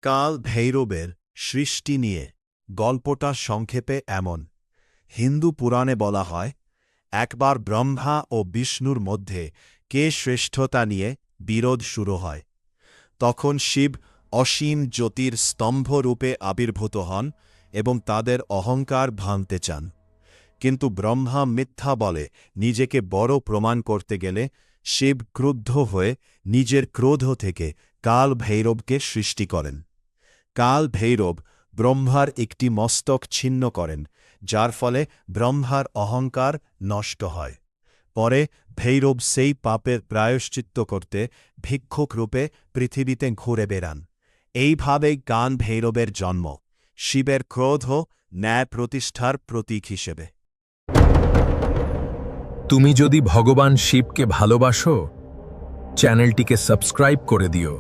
কাল ভৈরবের সৃষ্টি নিয়ে গল্পটা সংক্ষেপে এমন। হিন্দু পুরাণে বলা হয়, একবার ব্রহ্মা ও বিষ্ণুর মধ্যে কে শ্রেষ্ঠতা নিয়ে বিরোধ শুরু হয়। তখন শিব অসীম জ্যোতির স্তম্ভরূপে আবির্ভূত হন এবং তাদের অহংকার ভাঙতে চান। কিন্তু ব্রহ্মা মিথ্যা বলে নিজেকে বড় প্রমাণ করতে গেলে শিব ক্রুদ্ধ হয়ে নিজের ক্রোধ থেকে কাল ভৈরবকে সৃষ্টি করেন। কাল ভৈরব ব্রহ্মার একটি মস্তক ছিন্ন করেন, যার ফলে ব্রহ্মার অহংকার নষ্ট হয়। পরে ভৈরব সেই পাপের প্রায়শ্চিত্ত করতে ভিক্ষুক রূপে পৃথিবীতে ঘুরে বেড়ান। এইভাবেই কাল ভৈরবের জন্ম, শিবের ক্রোধ ন্যায় প্রতিষ্ঠার প্রতীক হিসেবে। তুমি যদি ভগবান শিবকে ভালোবাসো, চ্যানেলটিকে সাবস্ক্রাইব করে দিও।